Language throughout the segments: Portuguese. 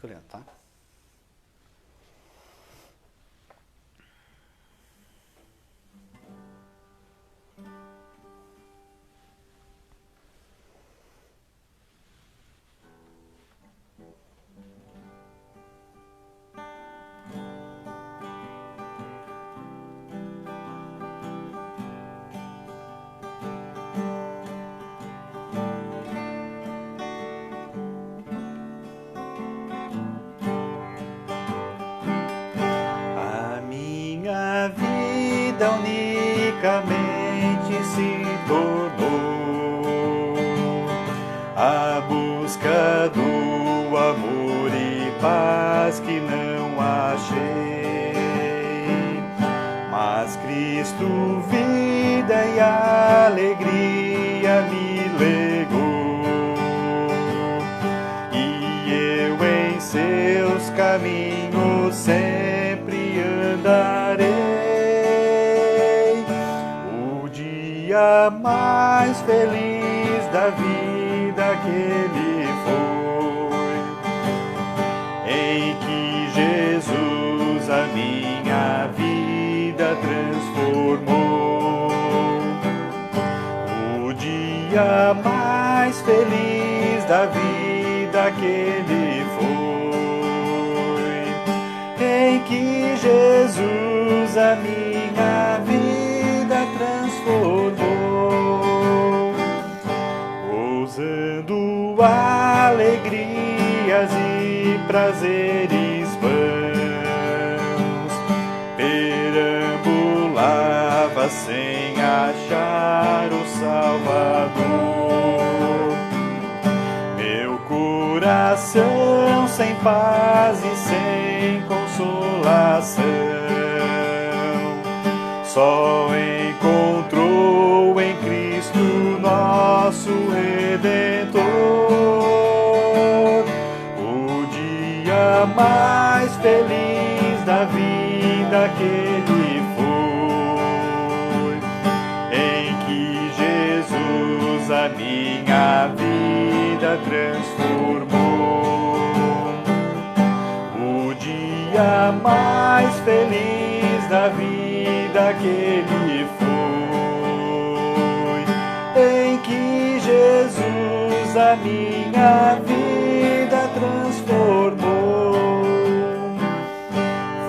Fica olhando, tá? A minha vida unicamente se tornou a busca do amor e paz que não achei, mas Cristo vida e alegria me legou, e eu em seus caminhos sempre andarei. O dia mais feliz da vida que ele foi, em que Jesus a minha vida transformou. O dia mais feliz da vida que ele foi, em que Jesus a minha vida transformou, ousando alegrias e prazeres vãos, perambulava sem achar o Salvador. Meu coração sem paz e sem consolação só encontrou em Cristo nosso Redentor. O dia mais feliz da vida que ele foi, em que Jesus a minha vida transformou. O dia mais feliz da vida que ele foi, em que Jesus a minha vida transformou.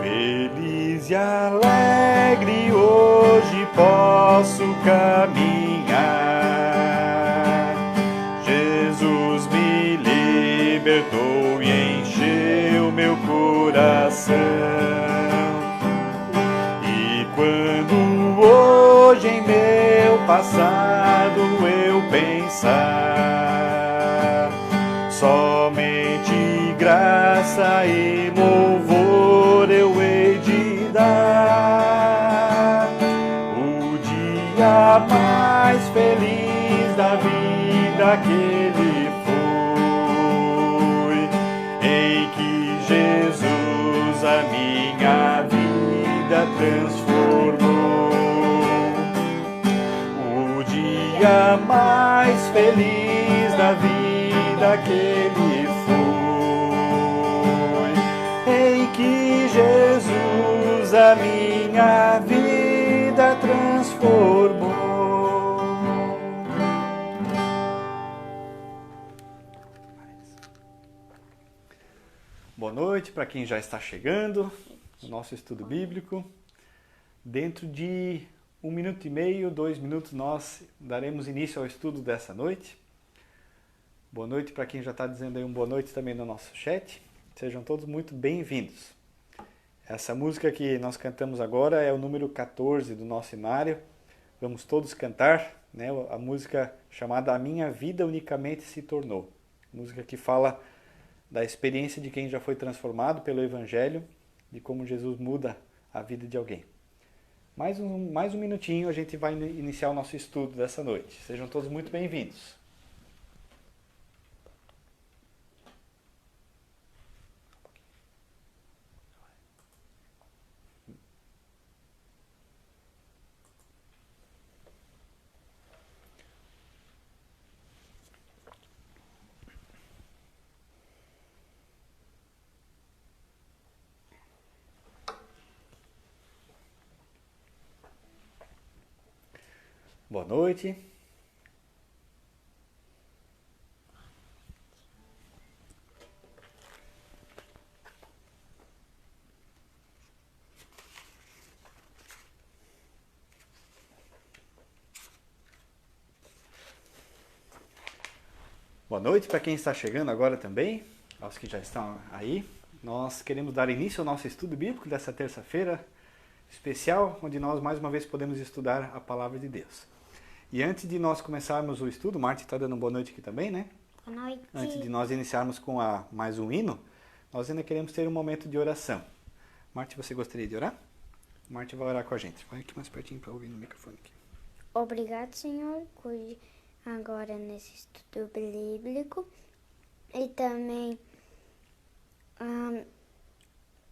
Feliz e alegre hoje posso caminhar. Jesus me libertou e encheu meu coração. E quando hoje em meu passado eu pensar, somente graça e louvor eu hei de dar. O dia mais feliz da vida que ele foi, em que Jesus a minha vida transformou. O dia mais feliz da vida que ele foi, em que Jesus a minha vida transformou. Boa noite para quem já está chegando no nosso estudo bíblico. Dentro de 1 minuto e meio, 2 minutos, nós daremos início ao estudo dessa noite. Boa noite para quem já está dizendo aí boa noite também no nosso chat. Sejam todos muito bem-vindos. Essa música que nós cantamos agora é o número 14 do nosso inário. Vamos todos cantar, né? A música chamada A Minha Vida Unicamente Se Tornou. Música que fala da experiência de quem já foi transformado pelo Evangelho, de como Jesus muda a vida de alguém. Mais um minutinho a gente vai iniciar o nosso estudo dessa noite. Sejam todos muito bem-vindos. Boa noite. Boa noite para quem está chegando agora também, aos que já estão aí. Nós queremos dar início ao nosso estudo bíblico dessa terça-feira especial, onde nós mais uma vez podemos estudar a Palavra de Deus. E antes de nós começarmos o estudo, Marta está dando boa noite aqui também, né? Boa noite. Antes de nós iniciarmos com mais um hino, nós ainda queremos ter um momento de oração. Marta, você gostaria de orar? Marta vai orar com a gente. Vai aqui mais pertinho para ouvir no microfone aqui. Obrigado, Senhor, cuide agora nesse estudo bíblico e também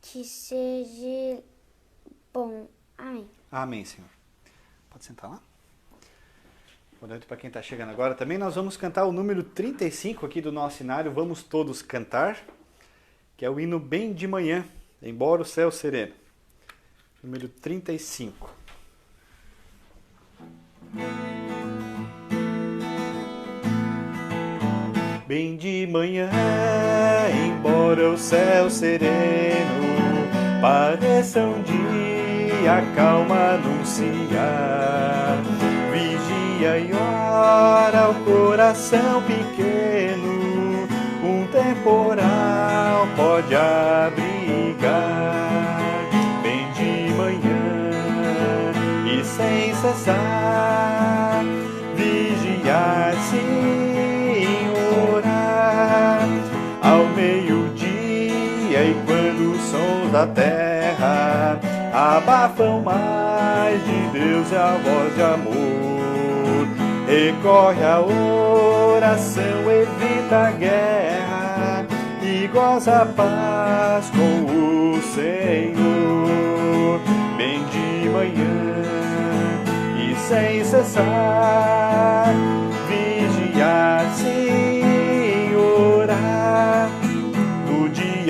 que seja bom. Amém. Amém, Senhor. Pode sentar lá. Boa noite para quem está chegando agora. Também nós vamos cantar o número 35 aqui do nosso cenário. Vamos todos cantar, que é o hino Bem de Manhã, Embora o Céu Sereno. Número 35. Bem de manhã, embora o céu sereno pareça um dia calma anunciar, vigia e ora o coração pequeno, um temporal pode abrigar. Bem de manhã e sem cessar, vigiar-se ao meio-dia, e quando os sons da terra abafam mais de Deus e a voz de amor, recorre à oração, evita a guerra e goza a paz com o Senhor. Bem de manhã e sem cessar, vigiar-se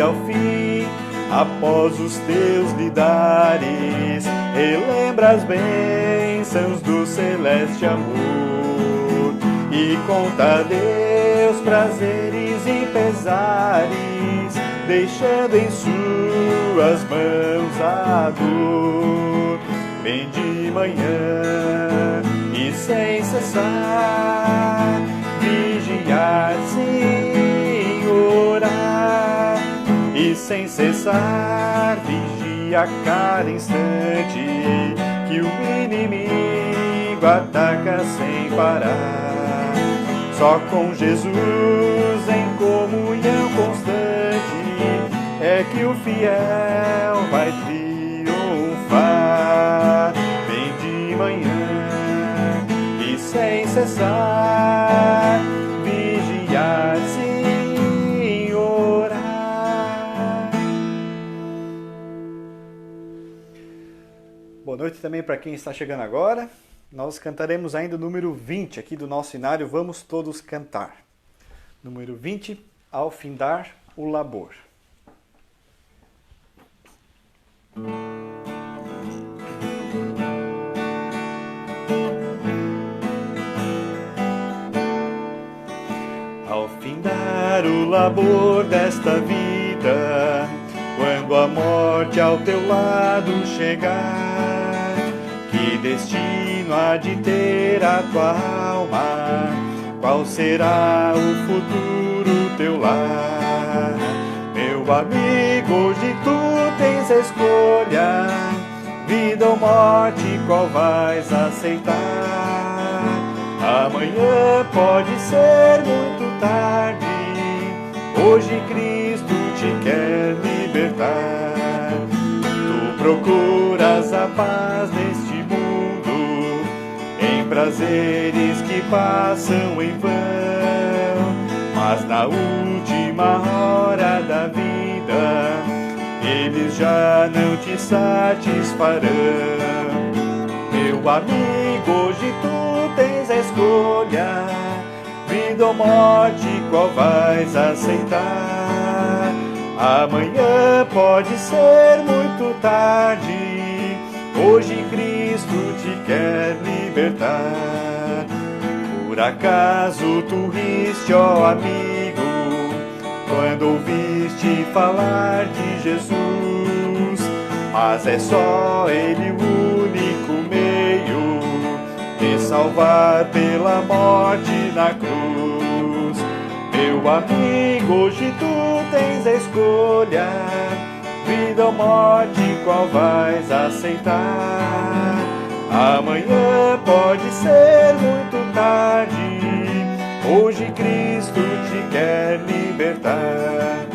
ao fim, após os teus lidares, relembra as bênçãos do celeste amor e conta a Deus prazeres e pesares, deixando em suas mãos a dor. Bem de manhã e sem cessar, vigiar-se e sem cessar, vigia a cada instante, que o inimigo ataca sem parar. Só com Jesus em comunhão constante é que o fiel vai triunfar. Bem de manhã e sem cessar, vigiar-se. Boa noite também para quem está chegando agora. Nós cantaremos ainda o número 20 aqui do nosso cenário. Vamos todos cantar. Número 20, ao findar o labor. Ao findar o labor desta vida, quando a morte ao teu lado chegar, que destino há de ter a tua alma? Qual será o futuro teu lar? Meu amigo, hoje tu tens a escolha, vida ou morte, qual vais aceitar? Amanhã pode ser muito tarde, hoje Cristo te quer libertar. Tu procuras a paz neste mundo, em prazeres que passam em vão, mas na última hora da vida eles já não te satisfarão. Meu amigo, hoje tu tens a escolha, vida ou morte, qual vais aceitar? Amanhã pode ser muito tarde, hoje Cristo te quer livrar. libertar. Por acaso tu riste, ó amigo, quando ouviste falar de Jesus? Mas é só Ele o único meio de salvar pela morte na cruz. Meu amigo, hoje tu tens a escolha, vida ou morte, qual vais aceitar? Amanhã pode ser muito tarde, hoje Cristo te quer libertar.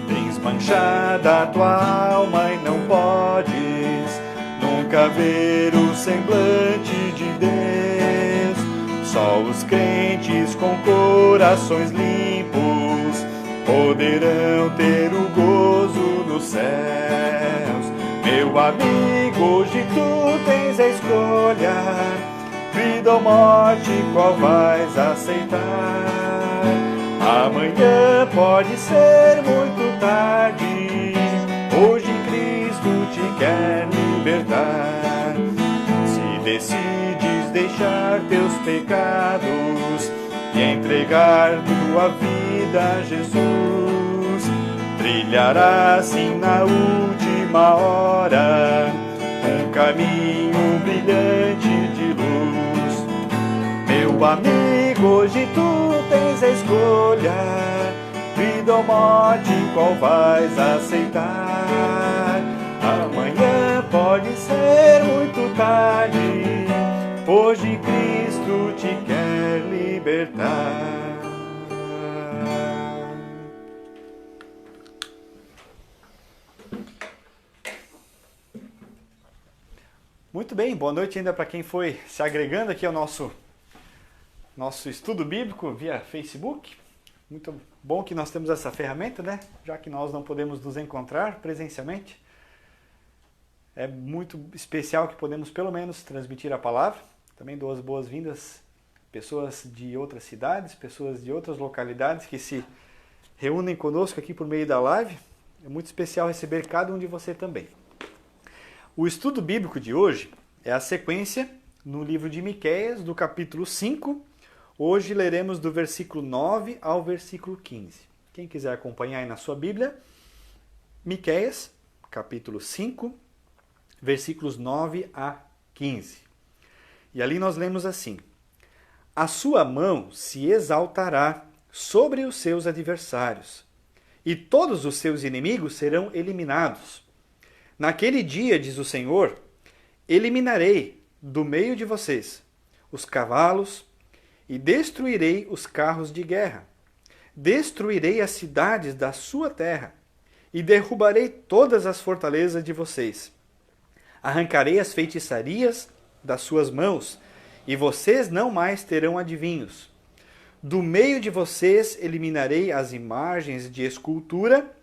Tens manchada a tua alma e não podes nunca ver o semblante de Deus. Só os crentes com corações limpos poderão ter o gozo nos céus. Meu amigo, hoje tu tens a escolha, vida ou morte, qual vais aceitar? Amanhã pode ser muito tarde, hoje Cristo te quer libertar. Se decides deixar teus pecados e entregar tua vida a Jesus, trilharás sim na última hora um caminho brilhante de luz. Meu amigo, hoje tu tens a escolha, vida ou morte, qual vais aceitar? Amanhã pode ser muito tarde, hoje Cristo te quer libertar. Muito bem, boa noite ainda para quem foi se agregando aqui ao nosso estudo bíblico via Facebook. Muito bom que nós temos essa ferramenta, né? Já que nós não podemos nos encontrar presencialmente. É muito especial que podemos pelo menos transmitir a palavra. Também dou as boas-vindas a pessoas de outras cidades, pessoas de outras localidades que se reúnem conosco aqui por meio da live. É muito especial receber cada um de você também. O estudo bíblico de hoje é a sequência no livro de Miqueias, do capítulo 5. Hoje leremos do versículo 9 ao versículo 15. Quem quiser acompanhar aí na sua Bíblia, Miqueias, capítulo 5, versículos 9 a 15. E ali nós lemos assim: A sua mão se exaltará sobre os seus adversários, e todos os seus inimigos serão eliminados. Naquele dia, diz o Senhor, eliminarei do meio de vocês os cavalos e destruirei os carros de guerra. Destruirei as cidades da sua terra e derrubarei todas as fortalezas de vocês. Arrancarei as feitiçarias das suas mãos e vocês não mais terão adivinhos. Do meio de vocês eliminarei as imagens de escultura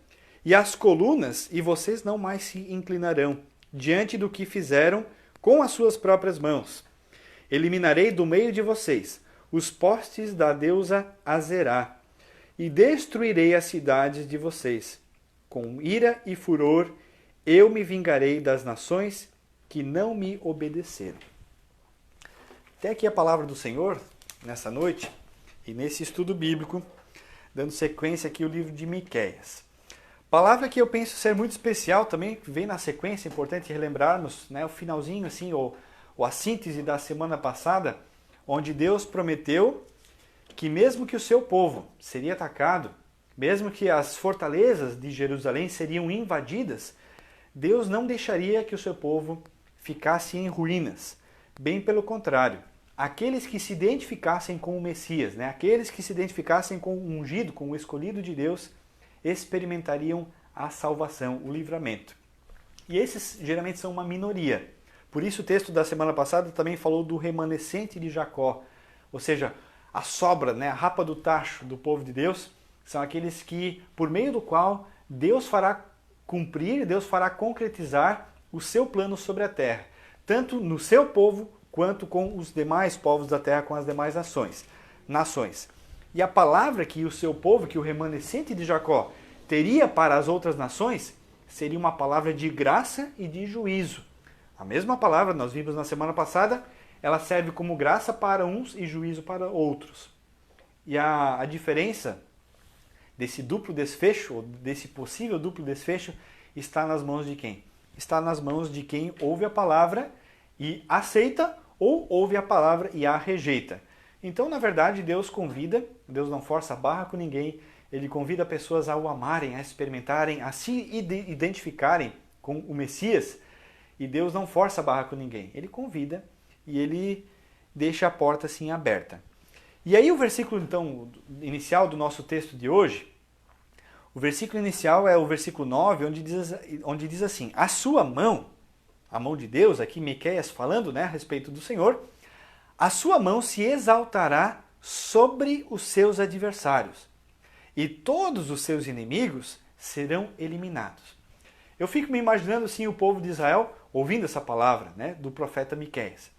e as colunas, e vocês não mais se inclinarão diante do que fizeram com as suas próprias mãos. Eliminarei do meio de vocês os postes da deusa Azerá, e destruirei as cidades de vocês. Com ira e furor eu me vingarei das nações que não me obedeceram. Até aqui a palavra do Senhor, nessa noite, e nesse estudo bíblico, dando sequência aqui ao livro de Miqueias. Palavra que eu penso ser muito especial também, que vem na sequência, é importante relembrarmos, né, o finalzinho, assim, ou a síntese da semana passada, onde Deus prometeu que mesmo que o seu povo seria atacado, mesmo que as fortalezas de Jerusalém seriam invadidas, Deus não deixaria que o seu povo ficasse em ruínas. Bem pelo contrário, aqueles que se identificassem com o Messias, né, aqueles que se identificassem com o ungido, com o escolhido de Deus, experimentariam a salvação, o livramento. E esses geralmente são uma minoria. Por isso o texto da semana passada também falou do remanescente de Jacó, ou seja, a sobra, né, a rapa do tacho do povo de Deus, são aqueles que, por meio do qual Deus fará cumprir, Deus fará concretizar o seu plano sobre a terra, tanto no seu povo quanto com os demais povos da terra, com as demais nações. E a palavra que o seu povo, que o remanescente de Jacó, teria para as outras nações, seria uma palavra de graça e de juízo. A mesma palavra, nós vimos na semana passada, ela serve como graça para uns e juízo para outros. E a diferença desse duplo desfecho, ou desse possível duplo desfecho, está nas mãos de quem? Está nas mãos de quem ouve a palavra e aceita, ou ouve a palavra e a rejeita. Então, na verdade, Deus convida, Deus não força a barra com ninguém, Ele convida pessoas a o amarem, a experimentarem, a se identificarem com o Messias, e Deus não força a barra com ninguém. Ele convida e Ele deixa a porta assim aberta. E aí o versículo então inicial do nosso texto de hoje, o versículo inicial é o versículo 9, onde diz assim: a sua mão, a mão de Deus, aqui Miqueias falando, né, a respeito do Senhor, a sua mão se exaltará sobre os seus adversários, e todos os seus inimigos serão eliminados. Eu fico me imaginando assim o povo de Israel ouvindo essa palavra, né, do profeta Miqueias.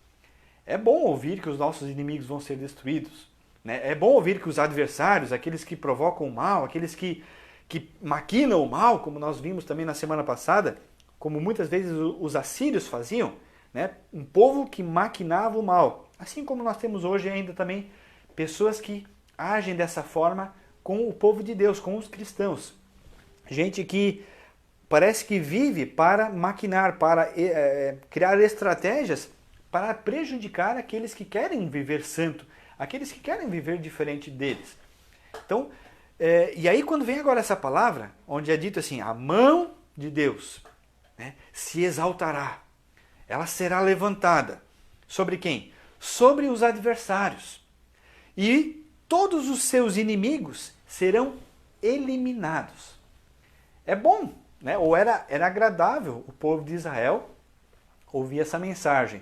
É bom ouvir que os nossos inimigos vão ser destruídos, né? É bom ouvir que os adversários, aqueles que provocam o mal, aqueles que maquinam o mal, como nós vimos também na semana passada, como muitas vezes os assírios faziam, né? Um povo que maquinava o mal. Assim como nós temos hoje ainda também pessoas que agem dessa forma com o povo de Deus, com os cristãos. Gente que parece que vive para maquinar, para criar estratégias para prejudicar aqueles que querem viver santo, aqueles que querem viver diferente deles. Então, e aí quando vem agora essa palavra, onde é dito assim, a mão de Deus, né, se exaltará, ela será levantada. Sobre quem? Sobre os adversários. E todos os seus inimigos serão eliminados. É bom, né? Ou era agradável o povo de Israel ouvir essa mensagem.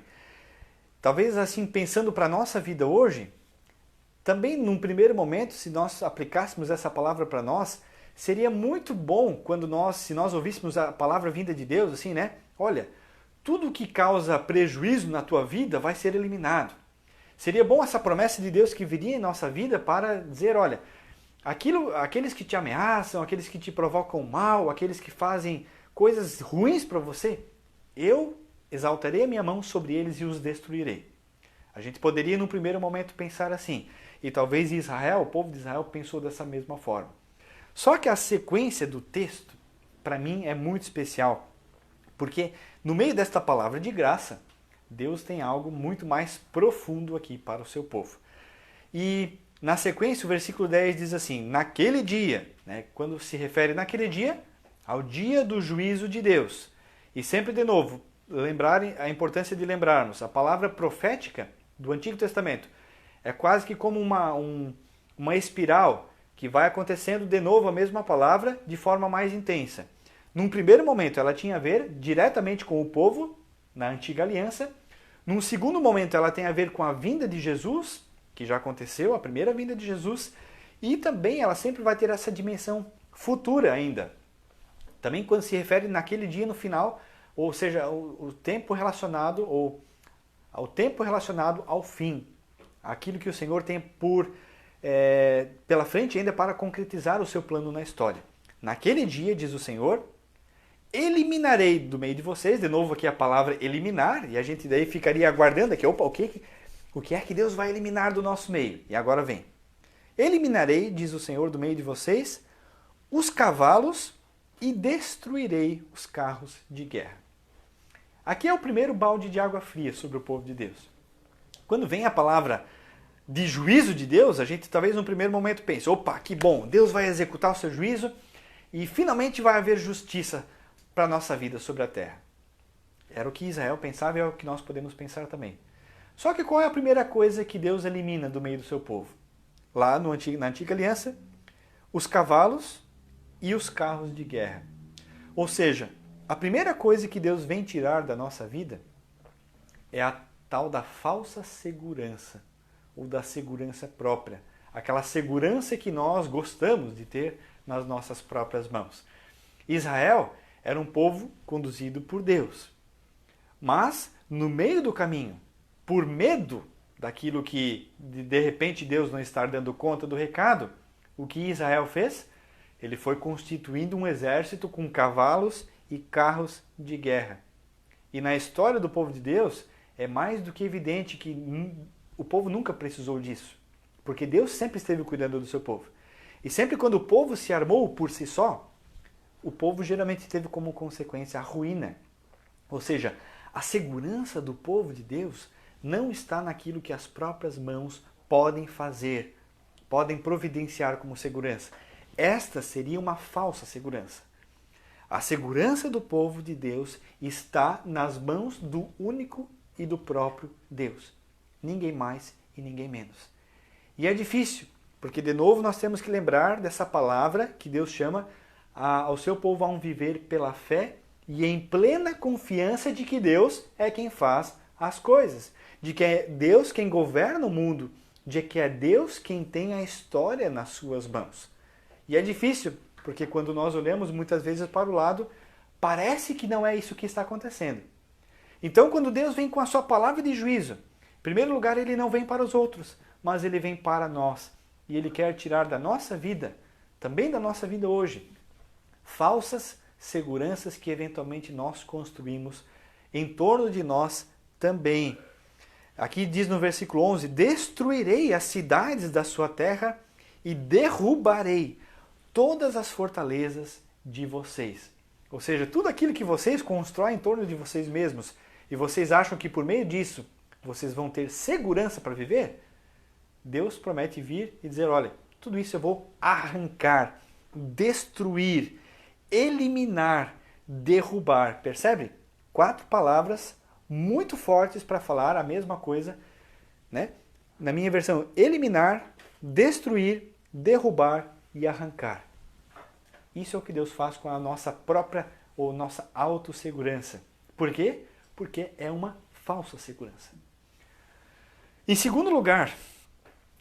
Talvez assim, pensando para a nossa vida hoje, também num primeiro momento, se nós aplicássemos essa palavra para nós, seria muito bom se nós ouvíssemos a palavra vinda de Deus, assim, né? Olha, tudo que causa prejuízo na tua vida vai ser eliminado. Seria bom essa promessa de Deus que viria em nossa vida para dizer, olha, aqueles que te ameaçam, aqueles que te provocam mal, aqueles que fazem coisas ruins para você, eu exaltarei a minha mão sobre eles e os destruirei. A gente poderia, num primeiro momento, pensar assim. E talvez Israel, o povo de Israel, pensou dessa mesma forma. Só que a sequência do texto, para mim, é muito especial. Porque no meio desta palavra de graça, Deus tem algo muito mais profundo aqui para o seu povo. E na sequência, o versículo 10 diz assim, naquele dia, né, quando se refere naquele dia, ao dia do juízo de Deus. E sempre de novo, lembrarem a importância de lembrarmos, a palavra profética do Antigo Testamento é quase que como uma espiral que vai acontecendo de novo a mesma palavra de forma mais intensa. Num primeiro momento ela tinha a ver diretamente com o povo na Antiga Aliança. Num segundo momento ela tem a ver com a vinda de Jesus, que já aconteceu, a primeira vinda de Jesus, e também ela sempre vai ter essa dimensão futura ainda. Também quando se refere naquele dia no final, ou seja, o tempo relacionado ao tempo relacionado ao fim, aquilo que o Senhor tem pela frente ainda para concretizar o seu plano na história. Naquele dia, diz o Senhor, eliminarei do meio de vocês, de novo aqui a palavra eliminar, e a gente daí ficaria aguardando aqui, opa, o que é que Deus vai eliminar do nosso meio? E agora vem. Eliminarei, diz o Senhor, do meio de vocês, os cavalos e destruirei os carros de guerra. Aqui é o primeiro balde de água fria sobre o povo de Deus. Quando vem a palavra de juízo de Deus, a gente talvez no primeiro momento pense, opa, que bom, Deus vai executar o seu juízo e finalmente vai haver justiça para a nossa vida sobre a terra. Era o que Israel pensava e é o que nós podemos pensar também. Só que qual é a primeira coisa que Deus elimina do meio do seu povo? Lá na Antiga Aliança, os cavalos e os carros de guerra. Ou seja, a primeira coisa que Deus vem tirar da nossa vida é a tal da falsa segurança, ou da segurança própria. Aquela segurança que nós gostamos de ter nas nossas próprias mãos. Israel era um povo conduzido por Deus. Mas, no meio do caminho, por medo daquilo que, de repente, Deus não estar dando conta do recado, o que Israel fez? Ele foi constituindo um exército com cavalos e carros de guerra. E na história do povo de Deus, é mais do que evidente que o povo nunca precisou disso, porque Deus sempre esteve cuidando do seu povo. E sempre quando o povo se armou por si só, o povo geralmente teve como consequência a ruína. Ou seja, a segurança do povo de Deus não está naquilo que as próprias mãos podem fazer, podem providenciar como segurança. Esta seria uma falsa segurança. A segurança do povo de Deus está nas mãos do único e do próprio Deus. Ninguém mais e ninguém menos. E é difícil, porque de novo nós temos que lembrar dessa palavra que Deus chama ao seu povo a um viver pela fé e em plena confiança de que Deus é quem faz as coisas, de que é Deus quem governa o mundo, de que é Deus quem tem a história nas suas mãos. E é difícil, porque quando nós olhamos muitas vezes para o lado, parece que não é isso que está acontecendo. Então, quando Deus vem com a sua palavra de juízo, em primeiro lugar, ele não vem para os outros, mas ele vem para nós. E ele quer tirar da nossa vida, também da nossa vida hoje, falsas seguranças que eventualmente nós construímos em torno de nós também. Aqui diz no versículo 11, destruirei as cidades da sua terra e derrubarei todas as fortalezas de vocês. Ou seja, tudo aquilo que vocês constroem em torno de vocês mesmos e vocês acham que por meio disso vocês vão ter segurança para viver, Deus promete vir e dizer, olha, tudo isso eu vou arrancar, destruir, eliminar, derrubar. Percebe? 4 palavras muito fortes para falar a mesma coisa, né? Na minha versão, eliminar, destruir, derrubar e arrancar. Isso é o que Deus faz com a nossa própria ou nossa autossegurança. Por quê? Porque é uma falsa segurança. Em segundo lugar,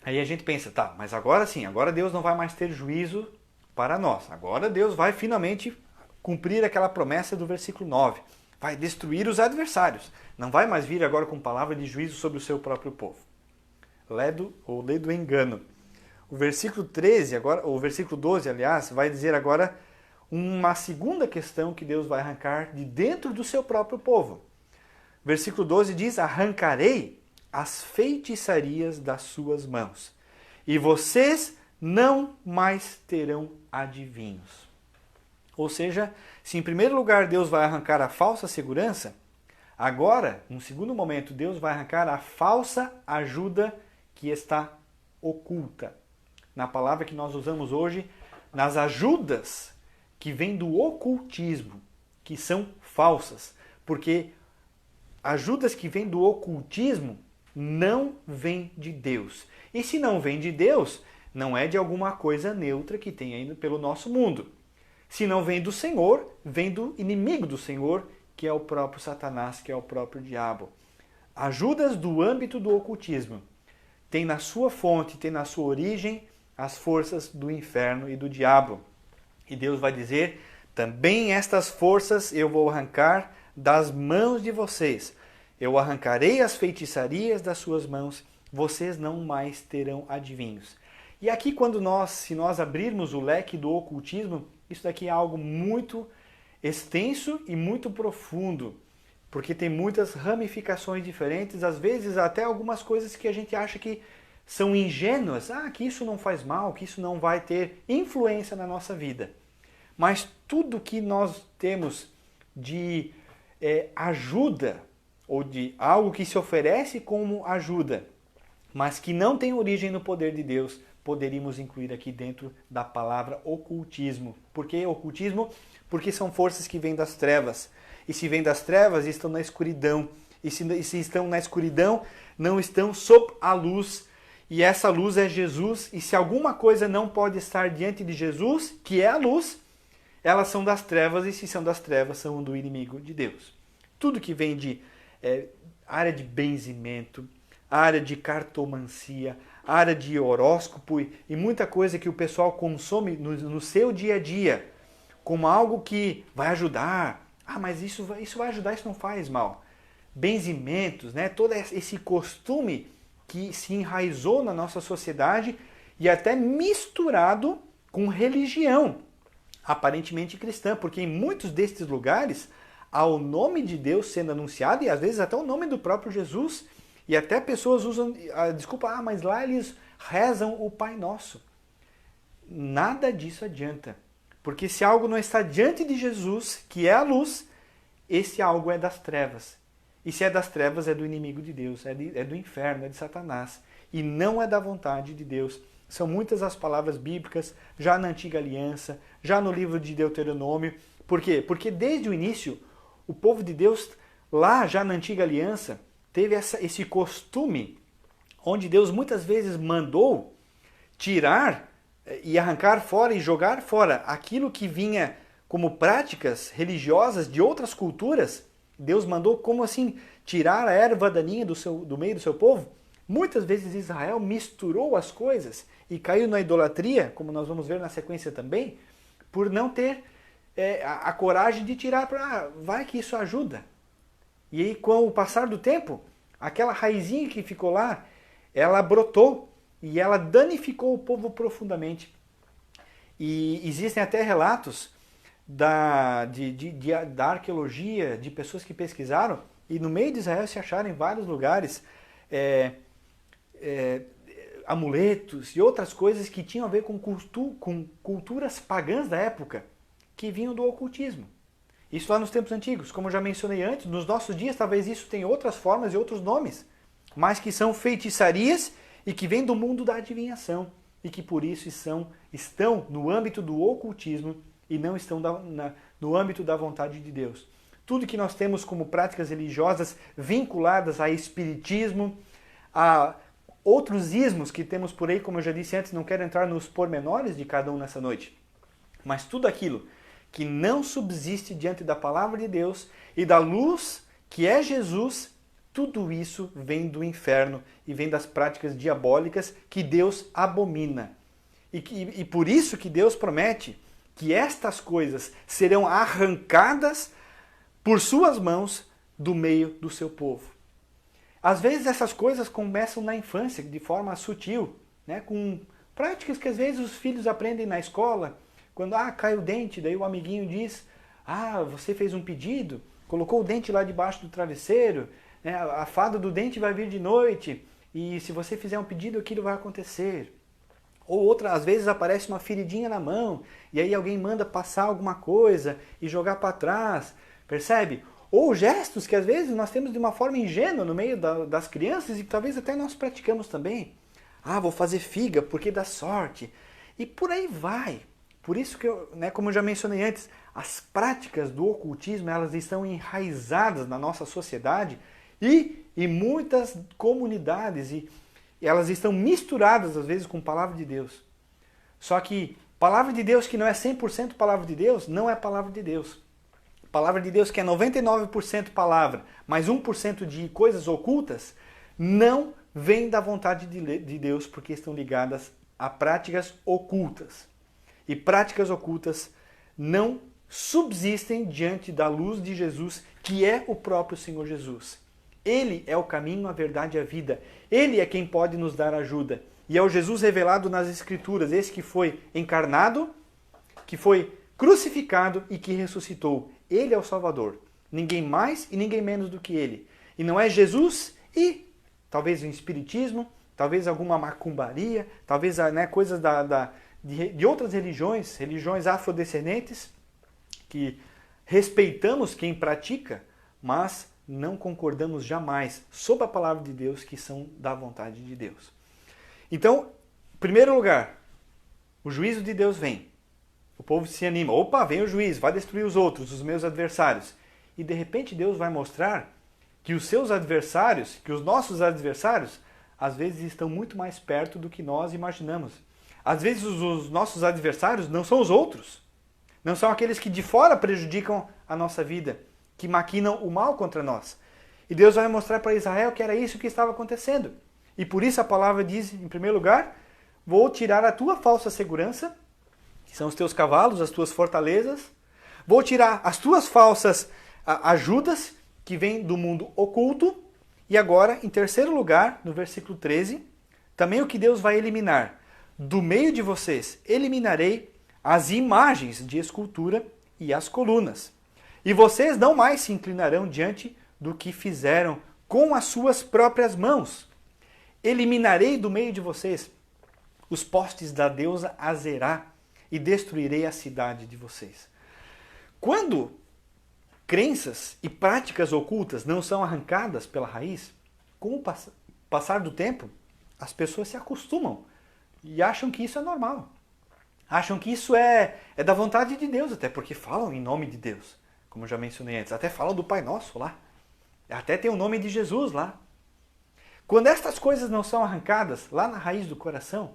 aí a gente pensa, tá, mas agora sim, agora Deus não vai mais ter juízo para nós. Agora Deus vai finalmente cumprir aquela promessa do versículo 9. Vai destruir os adversários. Não vai mais vir agora com palavra de juízo sobre o seu próprio povo. Lê do engano. O versículo 13, agora, o versículo 12, aliás, vai dizer agora uma segunda questão que Deus vai arrancar de dentro do seu próprio povo. Versículo 12 diz, arrancarei as feitiçarias das suas mãos, e vocês não mais terão adivinhos. Ou seja, se em primeiro lugar Deus vai arrancar a falsa segurança, agora, num segundo momento, Deus vai arrancar a falsa ajuda que está oculta. Na palavra que nós usamos hoje, nas ajudas que vêm do ocultismo, que são falsas, porque ajudas que vêm do ocultismo não vêm de Deus. E se não vem de Deus, não é de alguma coisa neutra que tem ainda pelo nosso mundo. Se não vem do Senhor, vem do inimigo do Senhor, que é o próprio Satanás, que é o próprio diabo. Ajudas do âmbito do ocultismo. Tem na sua fonte, tem na sua origem as forças do inferno e do diabo. E Deus vai dizer, também estas forças eu vou arrancar das mãos de vocês. Eu arrancarei as feitiçarias das suas mãos, vocês não mais terão adivinhos. E aqui se nós abrirmos o leque do ocultismo, isso daqui é algo muito extenso e muito profundo, porque tem muitas ramificações diferentes, às vezes até algumas coisas que a gente acha que são ingênuas, que isso não faz mal, que isso não vai ter influência na nossa vida. Mas tudo que nós temos de ajuda, ou de algo que se oferece como ajuda, mas que não tem origem no poder de Deus, poderíamos incluir aqui dentro da palavra ocultismo. Por que ocultismo? Porque são forças que vêm das trevas. E se vêm das trevas, estão na escuridão. E se estão na escuridão, não estão sob a luz. E essa luz é Jesus. E se alguma coisa não pode estar diante de Jesus, que é a luz, elas são das trevas. E se são das trevas, são do inimigo de Deus. Tudo que vem de área de benzimento, área de cartomancia, área de horóscopo e muita coisa que o pessoal consome no seu dia a dia como algo que vai ajudar. Mas isso vai ajudar, isso não faz mal. Benzimentos, né? Todo esse costume que se enraizou na nossa sociedade e até misturado com religião, aparentemente cristã, porque em muitos destes lugares ao nome de Deus sendo anunciado, e às vezes até o nome do próprio Jesus, e até pessoas usam a desculpa, mas lá eles rezam o Pai Nosso. Nada disso adianta, porque se algo não está diante de Jesus, que é a luz, esse algo é das trevas. E se é das trevas, é do inimigo de Deus, é do inferno, é de Satanás, e não é da vontade de Deus. São muitas as palavras bíblicas, já na Antiga Aliança, já no livro de Deuteronômio. Por quê? Porque desde o início, o povo de Deus, lá já na Antiga Aliança, teve esse costume, onde Deus muitas vezes mandou tirar e arrancar fora e jogar fora aquilo que vinha como práticas religiosas de outras culturas. Deus mandou, como assim, tirar a erva daninha do meio do seu povo? Muitas vezes Israel misturou as coisas e caiu na idolatria, como nós vamos ver na sequência também, por não ter a coragem de tirar para vai que isso ajuda. E aí, com o passar do tempo, aquela raizinha que ficou lá, ela brotou e ela danificou o povo profundamente. E existem até relatos da arqueologia, de pessoas que pesquisaram, e no meio de Israel se acharam em vários lugares amuletos e outras coisas que tinham a ver com culturas pagãs da época, que vinham do ocultismo. Isso lá nos tempos antigos, como eu já mencionei antes, nos nossos dias talvez isso tenha outras formas e outros nomes, mas que são feitiçarias e que vêm do mundo da adivinhação, e que por isso estão no âmbito do ocultismo e não estão no âmbito da vontade de Deus. Tudo que nós temos como práticas religiosas vinculadas a espiritismo, a outros ismos que temos por aí, como eu já disse antes, não quero entrar nos pormenores de cada um nessa noite, mas tudo aquilo que não subsiste diante da palavra de Deus e da luz que é Jesus, tudo isso vem do inferno e vem das práticas diabólicas que Deus abomina. E por isso que Deus promete que estas coisas serão arrancadas por suas mãos do meio do seu povo. Às vezes essas coisas começam na infância, de forma sutil, né? Com práticas que às vezes os filhos aprendem na escola. Quando cai o dente, daí o amiguinho diz, você fez um pedido, colocou o dente lá debaixo do travesseiro, né? A fada do dente vai vir de noite, e se você fizer um pedido, aquilo vai acontecer. Ou às vezes aparece uma feridinha na mão, e aí alguém manda passar alguma coisa e jogar para trás, percebe? Ou gestos que às vezes nós temos de uma forma ingênua no meio das crianças e que talvez até nós praticamos também. Vou fazer figa porque dá sorte. E por aí vai. Por isso que, como eu já mencionei antes, as práticas do ocultismo elas estão enraizadas na nossa sociedade e em muitas comunidades. E elas estão misturadas às vezes com a palavra de Deus. Só que palavra de Deus que não é 100% palavra de Deus, não é palavra de Deus. Palavra de Deus que é 99% palavra, mais 1% de coisas ocultas, não vem da vontade de Deus, porque estão ligadas a práticas ocultas. E práticas ocultas não subsistem diante da luz de Jesus, que é o próprio Senhor Jesus. Ele é o caminho, a verdade e a vida. Ele é quem pode nos dar ajuda. E é o Jesus revelado nas Escrituras, esse que foi encarnado, que foi crucificado e que ressuscitou. Ele é o Salvador. Ninguém mais e ninguém menos do que Ele. E não é Jesus e talvez o Espiritismo, talvez alguma macumbaria, talvez coisas de outras religiões afrodescendentes, que respeitamos quem pratica, mas não concordamos jamais sob a palavra de Deus que são da vontade de Deus. Então, em primeiro lugar, o juízo de Deus vem. O povo se anima. Vem o juiz, vai destruir os outros, os meus adversários. E de repente Deus vai mostrar que os seus adversários, que os nossos adversários, às vezes estão muito mais perto do que nós imaginamos. Às vezes os nossos adversários não são os outros. Não são aqueles que de fora prejudicam a nossa vida, que maquinam o mal contra nós. E Deus vai mostrar para Israel que era isso que estava acontecendo. E por isso a palavra diz, em primeiro lugar, vou tirar a tua falsa segurança, que são os teus cavalos, as tuas fortalezas. Vou tirar as tuas falsas ajudas, que vêm do mundo oculto. E agora, em terceiro lugar, no versículo 13, também o que Deus vai eliminar. Do meio de vocês eliminarei as imagens de escultura e as colunas. E vocês não mais se inclinarão diante do que fizeram com as suas próprias mãos. Eliminarei do meio de vocês os postes da deusa Azerá e destruirei a cidade de vocês. Quando crenças e práticas ocultas não são arrancadas pela raiz, com o passar do tempo, as pessoas se acostumam e acham que isso é normal. Acham que isso é da vontade de Deus, até porque falam em nome de Deus, como eu já mencionei antes. Até falam do Pai Nosso lá. Até tem o nome de Jesus lá. Quando estas coisas não são arrancadas lá na raiz do coração,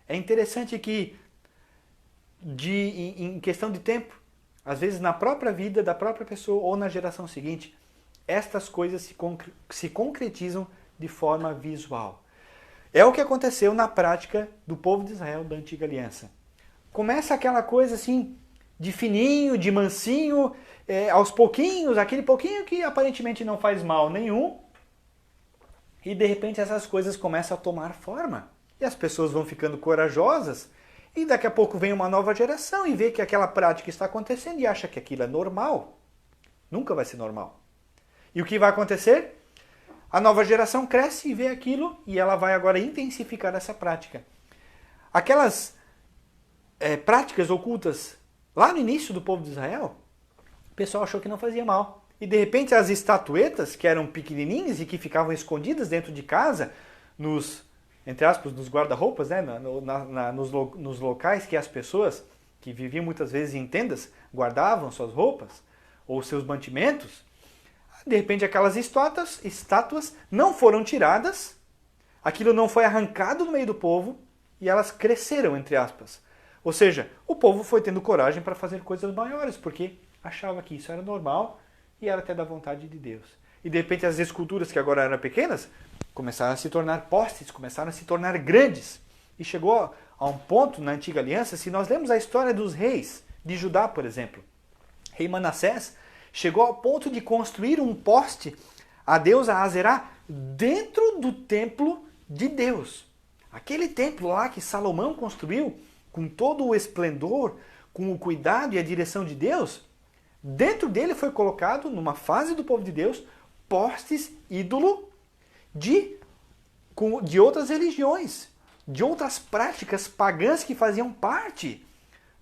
é interessante que, em questão de tempo, às vezes na própria vida da própria pessoa ou na geração seguinte, estas coisas se concretizam de forma visual. É o que aconteceu na prática do povo de Israel da Antiga Aliança. Começa aquela coisa assim, de fininho, de mansinho, aos pouquinhos, aquele pouquinho que aparentemente não faz mal nenhum, e de repente essas coisas começam a tomar forma. E as pessoas vão ficando corajosas, e daqui a pouco vem uma nova geração e vê que aquela prática está acontecendo e acha que aquilo é normal. Nunca vai ser normal. E o que vai acontecer? A nova geração cresce e vê aquilo e ela vai agora intensificar essa prática. Aquelas práticas ocultas lá no início do povo de Israel, o pessoal achou que não fazia mal. E de repente as estatuetas, que eram pequenininhas e que ficavam escondidas dentro de casa, entre aspas, nos guarda-roupas, né? nos locais que as pessoas que viviam muitas vezes em tendas guardavam suas roupas ou seus mantimentos, de repente aquelas estátuas não foram tiradas, aquilo não foi arrancado do meio do povo e elas cresceram, entre aspas. Ou seja, o povo foi tendo coragem para fazer coisas maiores, porque achava que isso era normal e era até da vontade de Deus. E de repente as esculturas que agora eram pequenas começaram a se tornar postes, começaram a se tornar grandes. E chegou a um ponto na Antiga Aliança, se nós lemos a história dos reis de Judá, por exemplo, rei Manassés chegou ao ponto de construir um poste a deusa Azerá dentro do templo de Deus. Aquele templo lá que Salomão construiu, com todo o esplendor, com o cuidado e a direção de Deus, dentro dele foi colocado, numa fase do povo de Deus, postes ídolo de outras religiões, de outras práticas pagãs que faziam parte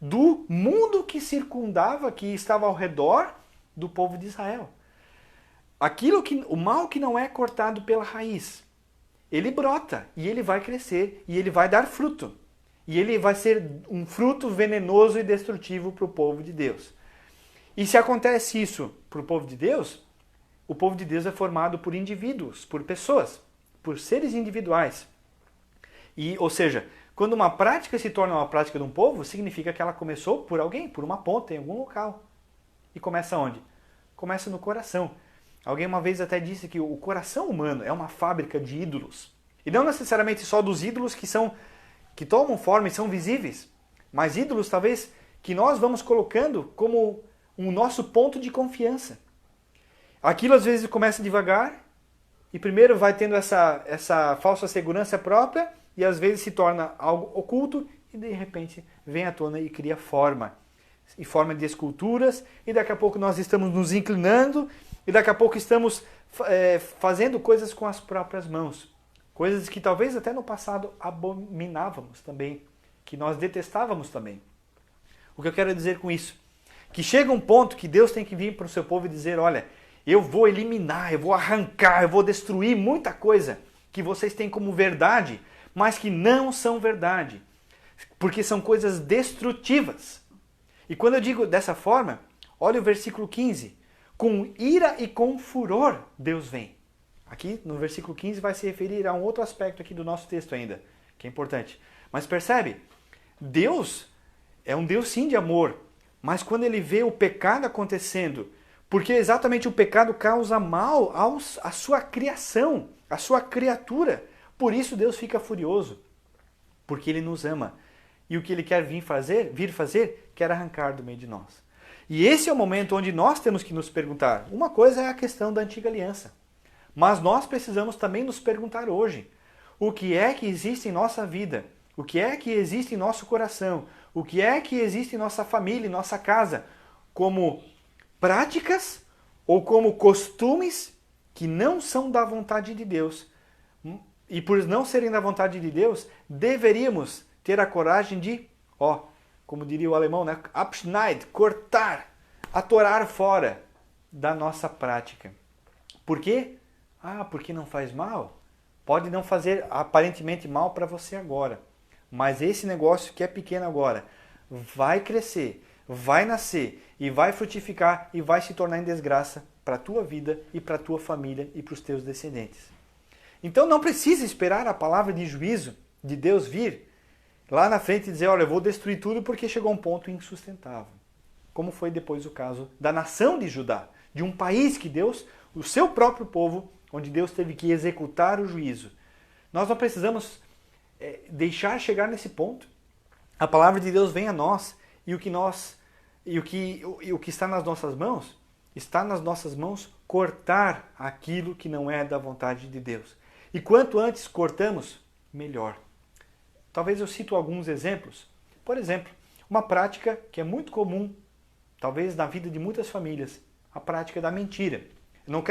do mundo que circundava, que estava ao redor do povo de Israel. O mal que não é cortado pela raiz, ele brota e ele vai crescer e ele vai dar fruto. E ele vai ser um fruto venenoso e destrutivo para o povo de Deus. E se acontece isso para o povo de Deus, o povo de Deus é formado por indivíduos, por pessoas, por seres individuais. Ou seja, quando uma prática se torna uma prática de um povo, significa que ela começou por alguém, por uma ponta, em algum local. E começa onde? Começa no coração. Alguém uma vez até disse que o coração humano é uma fábrica de ídolos. E não necessariamente só dos ídolos que tomam forma e são visíveis, mas ídolos talvez que nós vamos colocando como o nosso ponto de confiança. Aquilo às vezes começa devagar e primeiro vai tendo essa falsa segurança própria e às vezes se torna algo oculto e de repente vem à tona e cria forma. Em forma de esculturas e daqui a pouco nós estamos nos inclinando e daqui a pouco estamos fazendo coisas com as próprias mãos. Coisas que talvez até no passado abominávamos também, que nós detestávamos também. O que eu quero dizer com isso? Que chega um ponto que Deus tem que vir para o seu povo e dizer, olha, eu vou eliminar, eu vou arrancar, eu vou destruir muita coisa que vocês têm como verdade, mas que não são verdade, porque são coisas destrutivas. E quando eu digo dessa forma, olha o versículo 15, com ira e com furor Deus vem. Aqui no versículo 15 vai se referir a um outro aspecto aqui do nosso texto ainda, que é importante. Mas percebe, Deus é um Deus sim de amor, mas quando ele vê o pecado acontecendo, porque exatamente o pecado causa mal à sua criação, à sua criatura, por isso Deus fica furioso, porque ele nos ama. E o que ele quer vir fazer, quer arrancar do meio de nós. E esse é o momento onde nós temos que nos perguntar. Uma coisa é a questão da antiga aliança. Mas nós precisamos também nos perguntar hoje, o que é que existe em nossa vida? O que é que existe em nosso coração? O que é que existe em nossa família, em nossa casa? Como práticas ou como costumes que não são da vontade de Deus. E por não serem da vontade de Deus, deveríamos ter a coragem de, como diria o alemão, né? Abschneid, cortar, atorar fora da nossa prática. Por quê? Porque não faz mal. Pode não fazer aparentemente mal para você agora. Mas esse negócio que é pequeno agora vai crescer, vai nascer e vai frutificar e vai se tornar em desgraça para a tua vida e para a tua família e para os teus descendentes. Então não precisa esperar a palavra de juízo de Deus vir lá na frente e dizer, olha, eu vou destruir tudo porque chegou a um ponto insustentável. Como foi depois o caso da nação de Judá, de um país que Deus, o seu próprio povo, onde Deus teve que executar o juízo. Nós não precisamos deixar chegar nesse ponto. A palavra de Deus vem a nós e o que está nas nossas mãos, está nas nossas mãos cortar aquilo que não é da vontade de Deus. E quanto antes cortamos, melhor. Talvez eu cito alguns exemplos. Por exemplo, uma prática que é muito comum, talvez na vida de muitas famílias, a prática da mentira. Não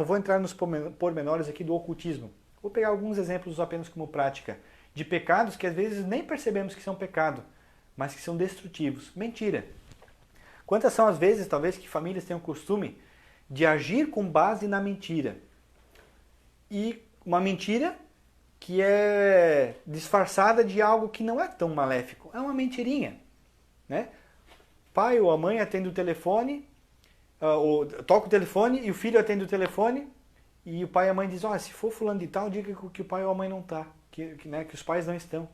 vou entrar nos pormenores aqui do ocultismo. Vou pegar alguns exemplos apenas como prática de pecados que às vezes nem percebemos que são pecado, mas que são destrutivos. Mentira. Quantas são as vezes, talvez, que famílias têm o costume de agir com base na mentira? E uma mentira que é disfarçada de algo que não é tão maléfico. É uma mentirinha, né? Pai ou a mãe atende o telefone, toca o telefone e o filho atende o telefone e o pai e a mãe dizem, se for fulano de tal, diga que o pai ou a mãe não está, que os pais não estão.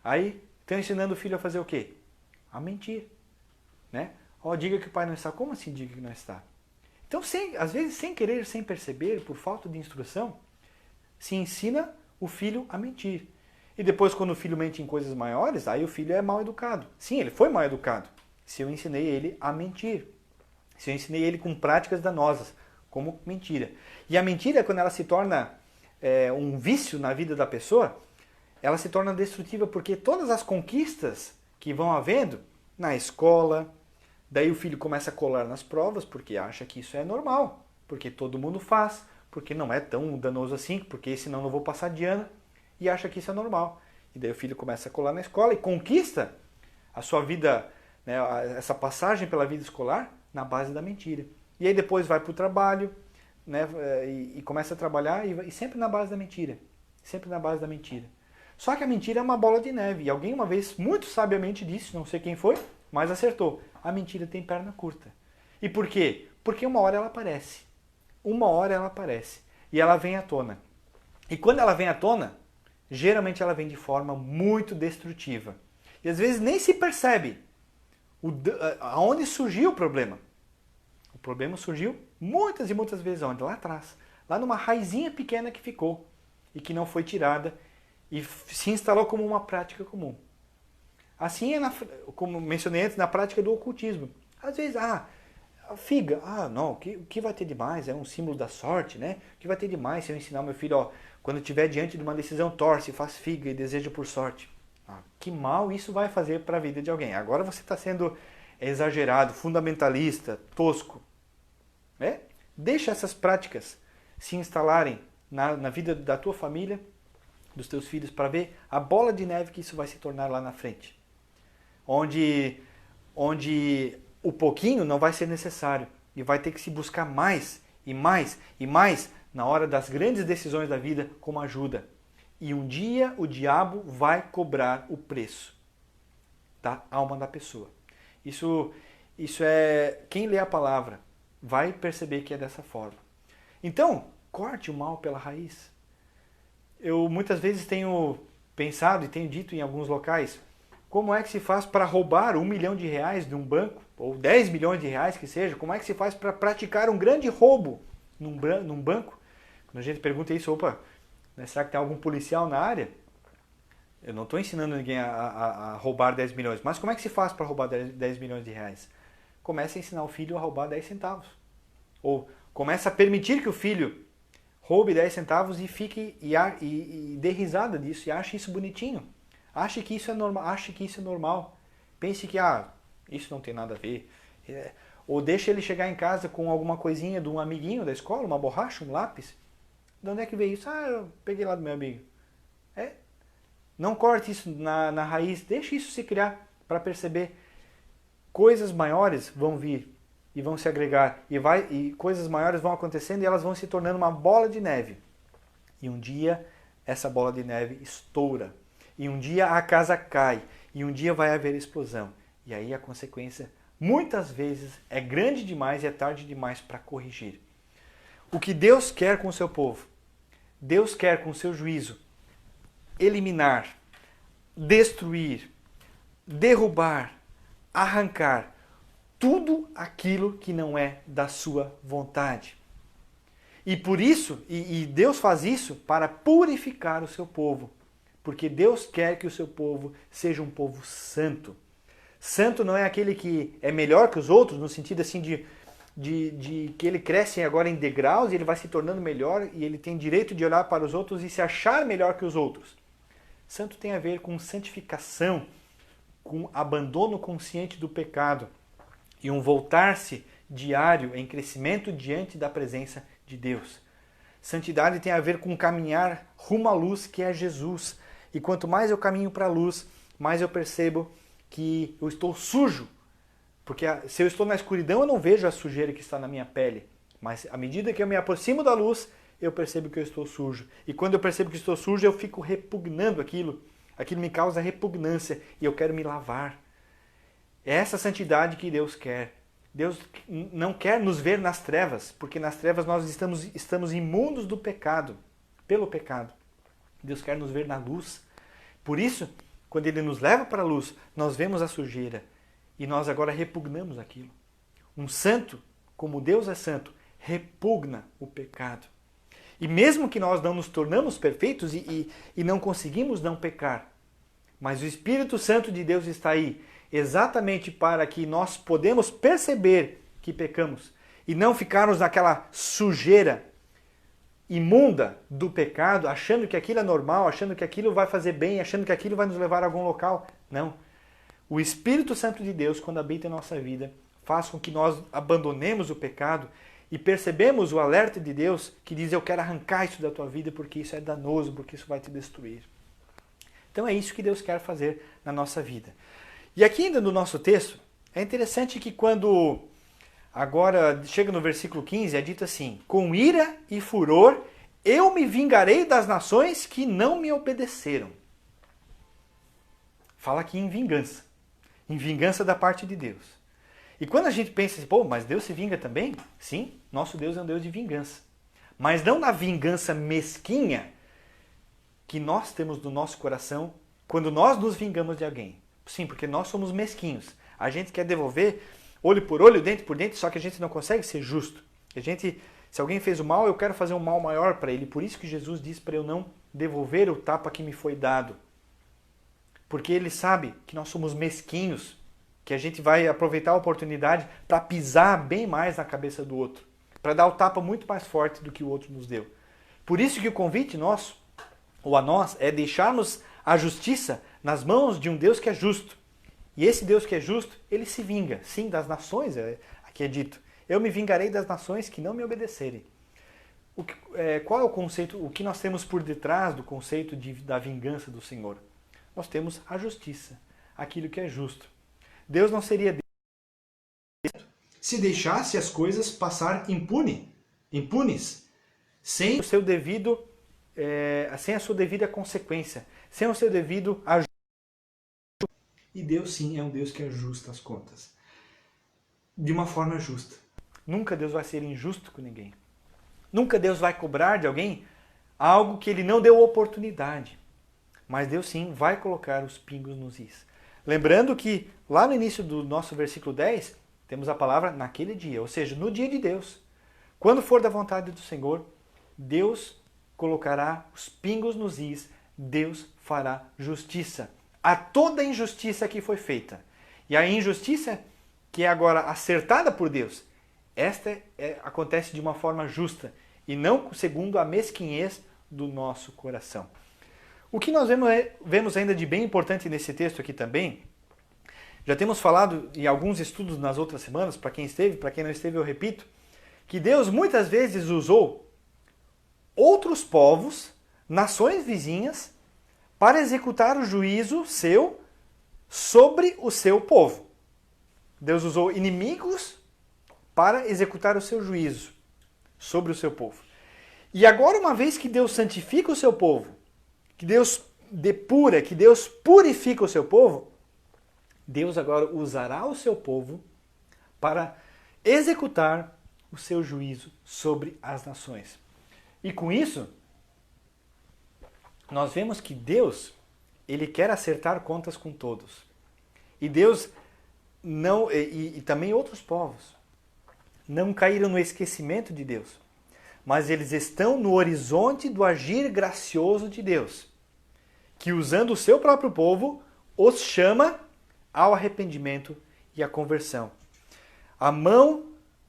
Aí estão ensinando o filho a fazer o quê? A mentir, né? Diga que o pai não está. Como assim diga que não está? Então, às vezes, sem querer, sem perceber, por falta de instrução, se ensina o filho a mentir. E depois, quando o filho mente em coisas maiores, aí o filho é mal educado. Sim, ele foi mal educado. Se eu ensinei ele a mentir. Se eu ensinei ele com práticas danosas, como mentira. E a mentira, quando ela se torna um vício na vida da pessoa, ela se torna destrutiva porque todas as conquistas que vão havendo na escola, daí o filho começa a colar nas provas porque acha que isso é normal, porque todo mundo faz, porque não é tão danoso assim, porque senão não vou passar de ano, e acha que isso é normal. E daí o filho começa a colar na escola e conquista a sua vida, né, essa passagem pela vida escolar na base da mentira. E aí depois vai para o trabalho, né, e começa a trabalhar e sempre na base da mentira. Sempre na base da mentira. Só que a mentira é uma bola de neve. E alguém uma vez muito sabiamente disse, não sei quem foi, mas acertou. A mentira tem perna curta. E por quê? Porque uma hora ela aparece. Uma hora ela aparece. E ela vem à tona. E quando ela vem à tona, geralmente ela vem de forma muito destrutiva. E às vezes nem se percebe aonde surgiu o problema. O problema surgiu muitas e muitas vezes onde? Lá atrás. Lá numa raizinha pequena que ficou e que não foi tirada e se instalou como uma prática comum. Assim é, como mencionei antes, na prática do ocultismo. Às vezes, a figa, não, o que vai ter demais? É um símbolo da sorte, né? O que vai ter demais se eu ensinar meu filho, quando estiver diante de uma decisão, torce, faz figa e deseja por sorte. Que mal isso vai fazer para a vida de alguém. Agora você está sendo exagerado, fundamentalista, tosco. Né? Deixa essas práticas se instalarem na vida da tua família, dos teus filhos, para ver a bola de neve que isso vai se tornar lá na frente. Onde o pouquinho não vai ser necessário e vai ter que se buscar mais e mais e mais na hora das grandes decisões da vida como ajuda. E um dia o diabo vai cobrar o preço da alma da pessoa. Isso é, quem lê a palavra vai perceber que é dessa forma. Então, corte o mal pela raiz. Eu muitas vezes tenho pensado e tenho dito em alguns locais, como é que se faz para roubar R$1 milhão de um banco, ou 10 milhões de reais que seja, como é que se faz para praticar um grande roubo num banco? Quando a gente pergunta isso, será que tem algum policial na área? Eu não estou ensinando ninguém a roubar 10 milhões, mas como é que se faz para roubar 10 milhões de reais? Começa a ensinar o filho a roubar 10 centavos. Ou começa a permitir que o filho roube 10 centavos e fique e dê risada disso e ache isso bonitinho. Ache que isso é normal. Pense que isso não tem nada a ver. ou deixa ele chegar em casa com alguma coisinha de um amiguinho da escola, uma borracha, um lápis. De onde é que veio isso? Ah, eu peguei lá do meu amigo. Não corte isso na raiz, deixe isso se criar para perceber. Coisas maiores vão vir e vão se agregar, e coisas maiores vão acontecendo e elas vão se tornando uma bola de neve. E um dia essa bola de neve estoura, e um dia a casa cai, e um dia vai haver explosão. E aí a consequência, muitas vezes, é grande demais e é tarde demais para corrigir. O que Deus quer com o seu povo? Deus quer com o seu juízo eliminar, destruir, derrubar, arrancar tudo aquilo que não é da sua vontade. E por isso, e Deus faz isso para purificar o seu povo. Porque Deus quer que o seu povo seja um povo santo. Santo não é aquele que é melhor que os outros, no sentido assim de que ele cresce agora em degraus e ele vai se tornando melhor e ele tem direito de olhar para os outros e se achar melhor que os outros. Santo tem a ver com santificação, com abandono consciente do pecado e um voltar-se diário em crescimento diante da presença de Deus. Santidade tem a ver com caminhar rumo à luz, que é Jesus. E quanto mais eu caminho para a luz, mais eu percebo que eu estou sujo. Porque se eu estou na escuridão, eu não vejo a sujeira que está na minha pele. Mas à medida que eu me aproximo da luz, eu percebo que eu estou sujo. E quando eu percebo que estou sujo, eu fico repugnando aquilo. Aquilo me causa repugnância e eu quero me lavar. É essa santidade que Deus quer. Deus não quer nos ver nas trevas, porque nas trevas nós estamos imundos do pecado, pelo pecado. Deus quer nos ver na luz. Por isso, quando Ele nos leva para a luz, nós vemos a sujeira e nós agora repugnamos aquilo. Um santo, como Deus é santo, repugna o pecado. E mesmo que nós não nos tornamos perfeitos e não conseguimos não pecar, mas o Espírito Santo de Deus está aí, exatamente para que nós podemos perceber que pecamos e não ficarmos naquela sujeira imunda do pecado, achando que aquilo é normal, achando que aquilo vai fazer bem, achando que aquilo vai nos levar a algum local. Não. O Espírito Santo de Deus, quando habita em nossa vida, faz com que nós abandonemos o pecado e percebemos o alerta de Deus que diz: eu quero arrancar isso da tua vida porque isso é danoso, porque isso vai te destruir. Então é isso que Deus quer fazer na nossa vida. E aqui ainda no nosso texto, é interessante que quando agora chega no versículo 15, é dito assim: com ira e furor eu me vingarei das nações que não me obedeceram. Fala aqui em vingança da parte de Deus. E quando a gente pensa assim, pô, mas Deus se vinga também? Sim, nosso Deus é um Deus de vingança. Mas não na vingança mesquinha que nós temos no nosso coração quando nós nos vingamos de alguém. Sim, porque nós somos mesquinhos. A gente quer devolver olho por olho, dente por dente, só que a gente não consegue ser justo. Se alguém fez o mal, eu quero fazer um mal maior para ele. Por isso que Jesus diz para eu não devolver o tapa que me foi dado. Porque ele sabe que nós somos mesquinhos, que a gente vai aproveitar a oportunidade para pisar bem mais na cabeça do outro, para dar o tapa muito mais forte do que o outro nos deu. Por isso que o convite nosso, ou a nós, é deixarmos a justiça nas mãos de um Deus que é justo. E esse Deus que é justo, ele se vinga, sim, das nações, aqui é dito. Eu me vingarei das nações que não me obedecerem. Qual é o conceito, o que nós temos por detrás do conceito da vingança do Senhor? Nós temos a justiça, aquilo que é justo. Deus não seria Deus se deixasse as coisas passar impunes, sem o seu devido, sem a sua devida consequência, sem o seu devido ajuste. E Deus sim é um Deus que ajusta as contas, de uma forma justa. Nunca Deus vai ser injusto com ninguém. Nunca Deus vai cobrar de alguém algo que Ele não deu oportunidade. Mas Deus sim vai colocar os pingos nos is. Lembrando que lá no início do nosso versículo 10, temos a palavra naquele dia, ou seja, no dia de Deus. Quando for da vontade do Senhor, Deus colocará os pingos nos is, Deus fará justiça a toda injustiça que foi feita. E a injustiça que é agora acertada por Deus, esta acontece de uma forma justa e não segundo a mesquinhez do nosso coração. O que nós vemos ainda de bem importante nesse texto aqui também, Já temos falado em alguns estudos nas outras semanas, para quem esteve, para quem não esteve eu repito, que Deus muitas vezes usou outros povos, nações vizinhas, para executar o juízo seu sobre o seu povo. Deus usou inimigos para executar o seu juízo sobre o seu povo. E agora, uma vez que Deus santifica o seu povo, que Deus depura, que Deus purifica o seu povo, Deus agora usará o seu povo para executar o seu juízo sobre as nações. E com isso, nós vemos que Deus, ele quer acertar contas com todos. E Deus não, e também outros povos, não caíram no esquecimento de Deus, mas eles estão no horizonte do agir gracioso de Deus, que usando o seu próprio povo, os chama ao arrependimento e à conversão. A mão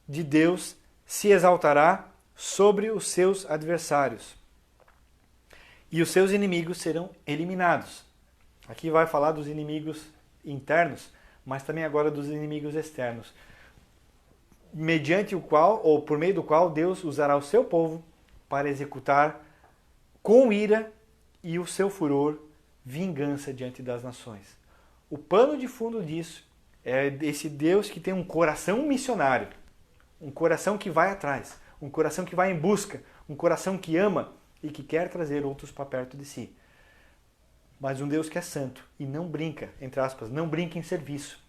de Deus se exaltará sobre os seus adversários, e os seus inimigos serão eliminados. Aqui vai falar dos inimigos internos, mas também agora dos inimigos externos, mediante o qual, ou por meio do qual, Deus usará o seu povo para executar com ira e o seu furor vingança diante das nações. O pano de fundo disso é esse Deus que tem um coração missionário, um coração que vai atrás, um coração que vai em busca, um coração que ama e que quer trazer outros para perto de si. Mas um Deus que é santo e não brinca, entre aspas, não brinca em serviço.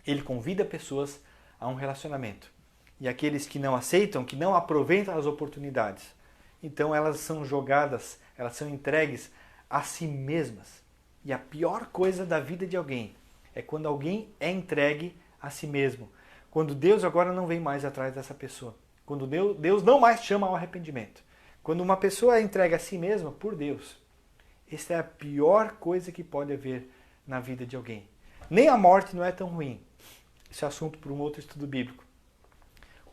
Ele convida pessoas a um relacionamento. E aqueles que não aceitam, que não aproveitam as oportunidades, então elas são jogadas, elas são entregues a si mesmas. E a pior coisa da vida de alguém é quando alguém é entregue a si mesmo. Quando Deus agora não vem mais atrás dessa pessoa. Quando Deus não mais chama ao arrependimento. Quando uma pessoa é entregue a si mesma por Deus. Essa é a pior coisa que pode haver na vida de alguém. Nem a morte não é tão ruim. Esse é assunto para um outro estudo bíblico.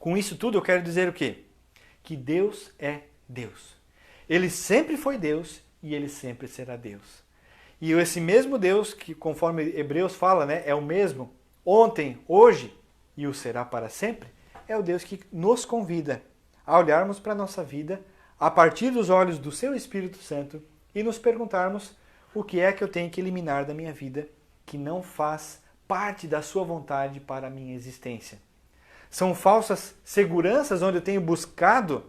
Com isso tudo eu quero dizer o quê? Que Deus é Deus. Ele sempre foi Deus e ele sempre será Deus. E esse mesmo Deus, que conforme Hebreus fala, né, é o mesmo ontem, hoje e o será para sempre, é o Deus que nos convida a olharmos para a nossa vida a partir dos olhos do seu Espírito Santo e nos perguntarmos o que é que eu tenho que eliminar da minha vida que não faz parte da sua vontade para a minha existência. São falsas seguranças onde eu tenho buscado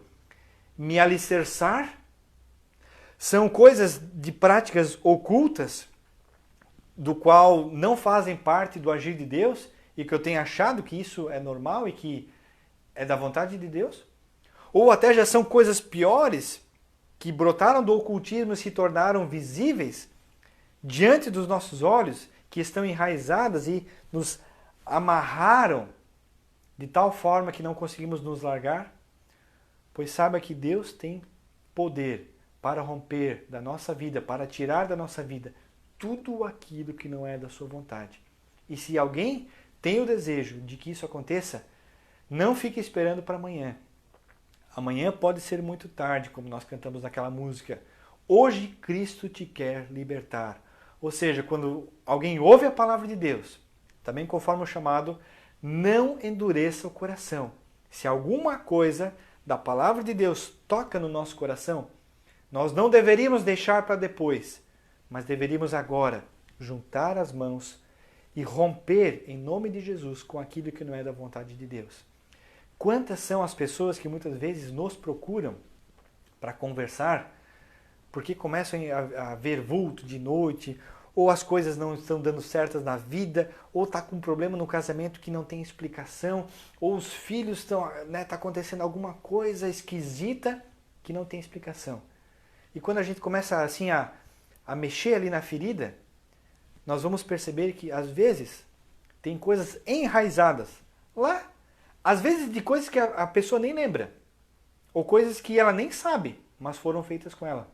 me alicerçar? São coisas de práticas ocultas do qual não fazem parte do agir de Deus e que eu tenho achado que isso é normal e que é da vontade de Deus? Ou até já são coisas piores que brotaram do ocultismo e se tornaram visíveis diante dos nossos olhos, que estão enraizadas e nos amarraram de tal forma que não conseguimos nos largar? Pois saiba que Deus tem poder para romper da nossa vida, para tirar da nossa vida tudo aquilo que não é da sua vontade. E se alguém tem o desejo de que isso aconteça, não fique esperando para amanhã. Amanhã pode ser muito tarde, como nós cantamos naquela música. Hoje Cristo te quer libertar. Ou seja, quando alguém ouve a palavra de Deus, também conforme o chamado, não endureça o coração. Se alguma coisa da palavra de Deus toca no nosso coração, nós não deveríamos deixar para depois, mas deveríamos agora juntar as mãos e romper em nome de Jesus com aquilo que não é da vontade de Deus. Quantas são as pessoas que muitas vezes nos procuram para conversar porque começam a ver vulto de noite, ou as coisas não estão dando certas na vida, ou está com um problema no casamento que não tem explicação, ou os filhos estão, né, tá acontecendo alguma coisa esquisita que não tem explicação. E quando a gente começa assim a mexer ali na ferida, nós vamos perceber que às vezes tem coisas enraizadas lá, às vezes de coisas que a pessoa nem lembra, ou coisas que ela nem sabe, mas foram feitas com ela.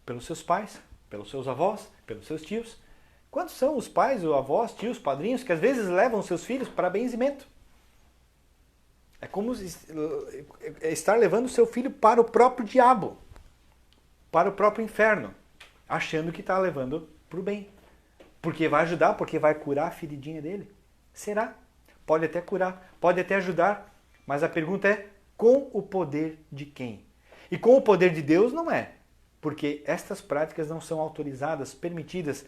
Pelos seus pais, pelos seus avós, pelos seus tios. Quantos são os pais, os avós, tios, padrinhos, que às vezes levam seus filhos para benzimento? É como estar levando seu filho para o próprio diabo, para o próprio inferno, achando que está levando para o bem. Porque vai ajudar, porque vai curar a feridinha dele? Será? Pode até curar, pode até ajudar, mas a pergunta é, com o poder de quem? E com o poder de Deus não é, porque estas práticas não são autorizadas, permitidas,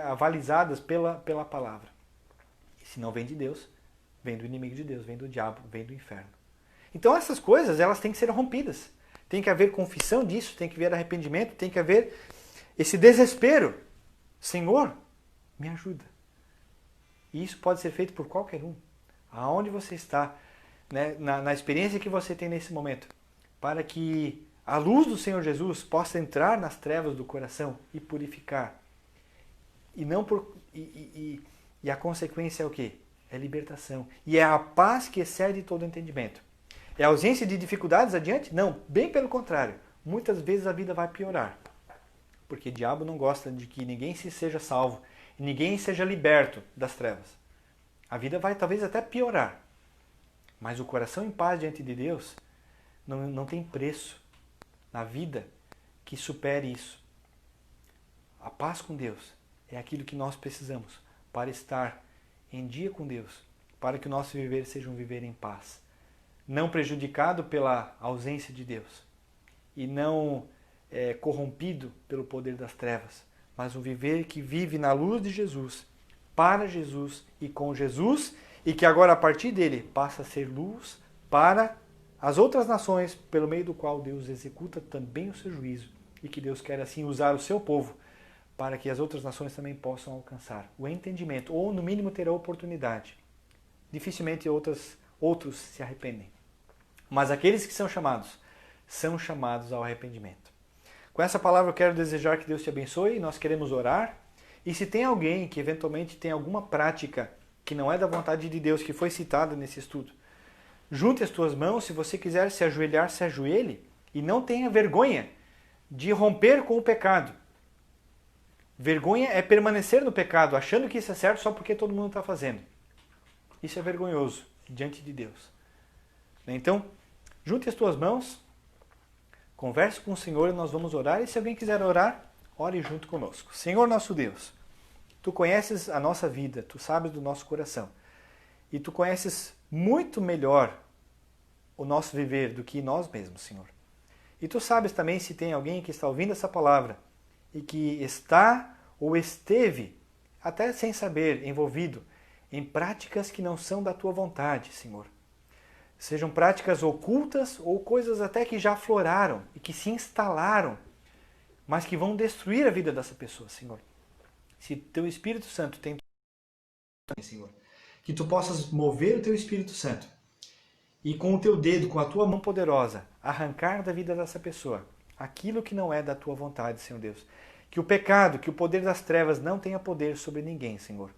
avalizadas pela palavra. E se não vem de Deus, vem do inimigo de Deus, vem do diabo, vem do inferno. Então essas coisas, elas têm que ser rompidas. Tem que haver confissão disso, tem que haver arrependimento, tem que haver esse desespero. Senhor, me ajuda. E isso pode ser feito por qualquer um. Aonde você está, né, na experiência que você tem nesse momento, para que a luz do Senhor Jesus possa entrar nas trevas do coração e purificar. E a consequência é o quê? É libertação. E é a paz que excede todo entendimento. É a ausência de dificuldades adiante? Não, bem pelo contrário. Muitas vezes a vida vai piorar. Porque o diabo não gosta de que ninguém seja salvo, e ninguém seja liberto das trevas. A vida vai talvez até piorar. Mas o coração em paz diante de Deus não tem preço na vida que supere isso. A paz com Deus é aquilo que nós precisamos para estar em dia com Deus, para que o nosso viver seja um viver em paz. Não prejudicado pela ausência de Deus e não corrompido pelo poder das trevas, mas um viver que vive na luz de Jesus, para Jesus e com Jesus, e que agora a partir dele passa a ser luz para as outras nações, pelo meio do qual Deus executa também o seu juízo, e que Deus quer assim usar o seu povo para que as outras nações também possam alcançar o entendimento, ou no mínimo ter a oportunidade. Dificilmente outros se arrependem. Mas aqueles que são chamados ao arrependimento. Com essa palavra eu quero desejar que Deus te abençoe, nós queremos orar. E se tem alguém que eventualmente tem alguma prática que não é da vontade de Deus, que foi citada nesse estudo, junte as tuas mãos, se você quiser se ajoelhar, se ajoelhe, e não tenha vergonha de romper com o pecado. Vergonha é permanecer no pecado, achando que isso é certo só porque todo mundo está fazendo. Isso é vergonhoso diante de Deus. Então, junte as tuas mãos, converse com o Senhor e nós vamos orar. E se alguém quiser orar, ore junto conosco. Senhor nosso Deus, Tu conheces a nossa vida, Tu sabes do nosso coração. E Tu conheces muito melhor o nosso viver do que nós mesmos, Senhor. E Tu sabes também se tem alguém que está ouvindo essa palavra e que está ou esteve, até sem saber, envolvido em práticas que não são da Tua vontade, Senhor. Sejam práticas ocultas ou coisas até que já afloraram e que se instalaram, mas que vão destruir a vida dessa pessoa, Senhor. Se Teu Espírito Santo tem, Senhor, que Tu possas mover o Teu Espírito Santo e com o Teu dedo, com a Tua mão poderosa, arrancar da vida dessa pessoa aquilo que não é da Tua vontade, Senhor Deus. Que o pecado, que o poder das trevas não tenha poder sobre ninguém, Senhor.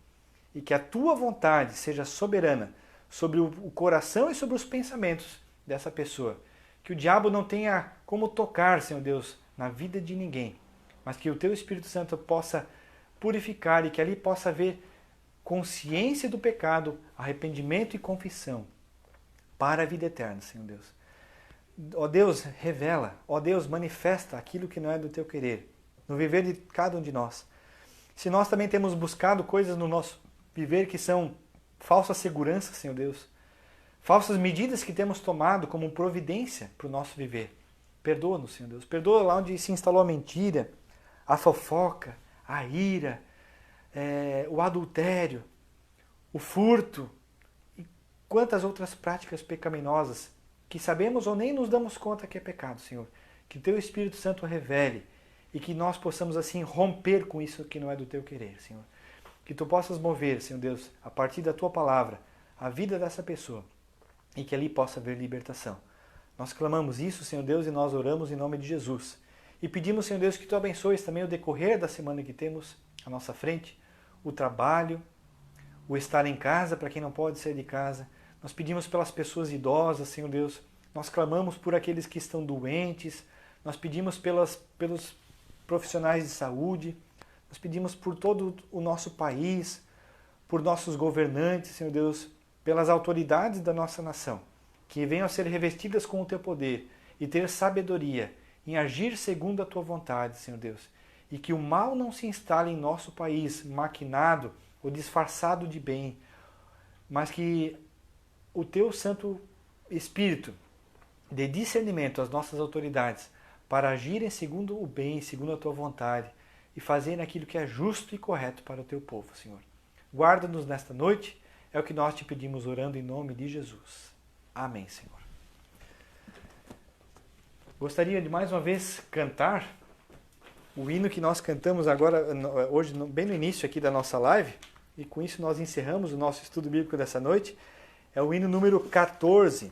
E que a Tua vontade seja soberana sobre o coração e sobre os pensamentos dessa pessoa. Que o diabo não tenha como tocar, Senhor Deus, na vida de ninguém. Mas que o Teu Espírito Santo possa purificar e que ali possa haver consciência do pecado, arrependimento e confissão para a vida eterna, Senhor Deus. Ó Deus, revela, ó Deus, manifesta aquilo que não é do Teu querer, no viver de cada um de nós. Se nós também temos buscado coisas no nosso viver que são falsas seguranças, Senhor Deus, falsas medidas que temos tomado como providência para o nosso viver, perdoa-nos, Senhor Deus. Perdoa lá onde se instalou a mentira, a fofoca, a ira, o adultério, o furto e quantas outras práticas pecaminosas que sabemos ou nem nos damos conta que é pecado, Senhor. Que Teu Espírito Santo revele e que nós possamos assim romper com isso que não é do Teu querer, Senhor. Que Tu possas mover, Senhor Deus, a partir da Tua palavra, a vida dessa pessoa e que ali possa haver libertação. Nós clamamos isso, Senhor Deus, e nós oramos em nome de Jesus. E pedimos, Senhor Deus, que Tu abençoes também o decorrer da semana que temos à nossa frente, o trabalho, o estar em casa para quem não pode sair de casa. Nós pedimos pelas pessoas idosas, Senhor Deus. Nós clamamos por aqueles que estão doentes. Nós pedimos pelos profissionais de saúde. Nós pedimos por todo o nosso país, por nossos governantes, Senhor Deus, pelas autoridades da nossa nação, que venham a ser revestidas com o Teu poder e ter sabedoria em agir segundo a Tua vontade, Senhor Deus. e que o mal não se instale em nosso país, maquinado ou disfarçado de bem, mas que o teu Santo Espírito dê discernimento às nossas autoridades para agirem segundo o bem, segundo a tua vontade e fazerem aquilo que é justo e correto para o teu povo, Senhor. Guarda-nos nesta noite, é o que nós te pedimos orando em nome de Jesus. Amém, Senhor. Gostaria de mais uma vez cantar o hino que nós cantamos agora, hoje, bem no início aqui da nossa live, e com isso nós encerramos o nosso estudo bíblico dessa noite. É o hino número 14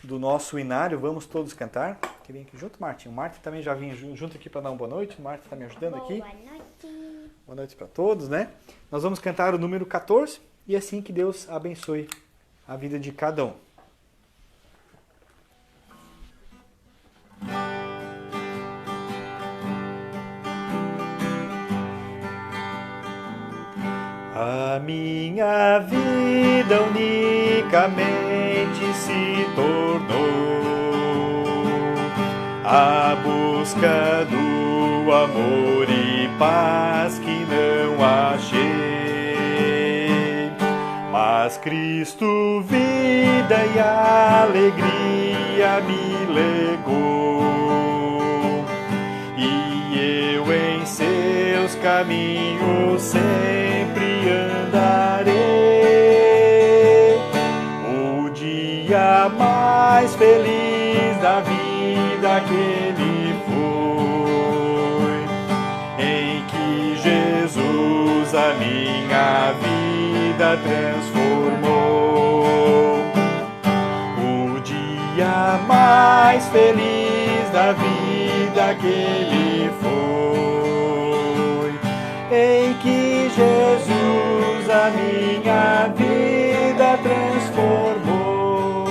do nosso hinário. Vamos todos cantar. Quer vir aqui junto, Martin? O Martin também já vinha junto aqui para dar uma boa noite. O Martin está me ajudando aqui. Boa noite. Boa noite para todos, né? Nós vamos cantar o número 14 e assim que Deus abençoe a vida de cada um. A minha vida unicamente se tornou a busca do amor e paz que não achei. Mas Cristo, vida e alegria me legou, e eu em seus caminhos sempre andarei. O dia mais feliz da vida que ele foi, em que Jesus a minha vida transformou. O dia mais feliz da vida que ele foi, em que Jesus a minha vida transformou,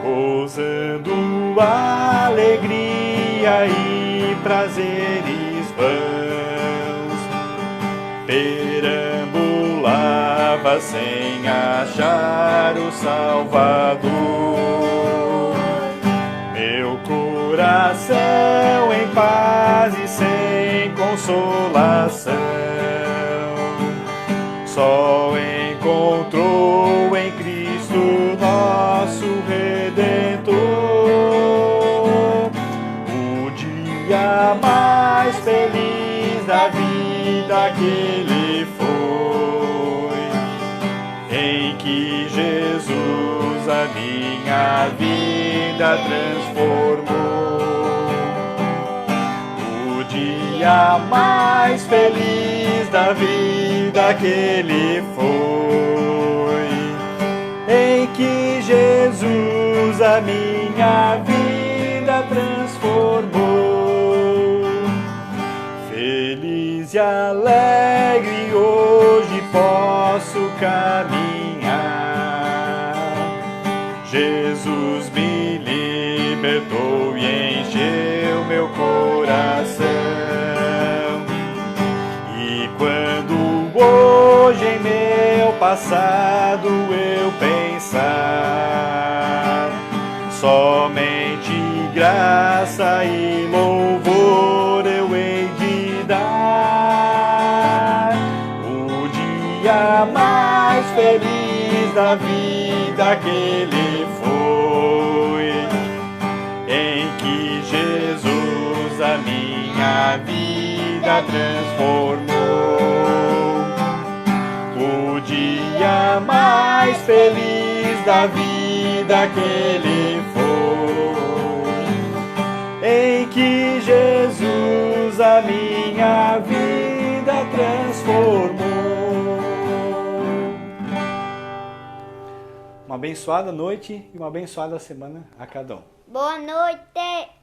gozando alegria e prazeres vãos, perambulava sem achar o Salvador. Meu coração em paz e sem consolação só encontrou em Cristo nosso Redentor. O dia mais feliz da vida que ele foi, em que Jesus a minha vida transformou. O dia mais feliz da vida que ele foi, em que Jesus a minha vida transformou. Feliz e alegre hoje posso caminhar. Jesus me libertou e encheu meu coração. E quando hoje em meu passado eu pensar, somente graça e louvor eu hei de dar. O dia mais feliz da vida que ele foi, em que Jesus a minha vida transformou. O dia mais feliz da vida que ele foi, em que Jesus a minha vida transformou. Uma abençoada noite e uma abençoada semana a cada um. Boa noite.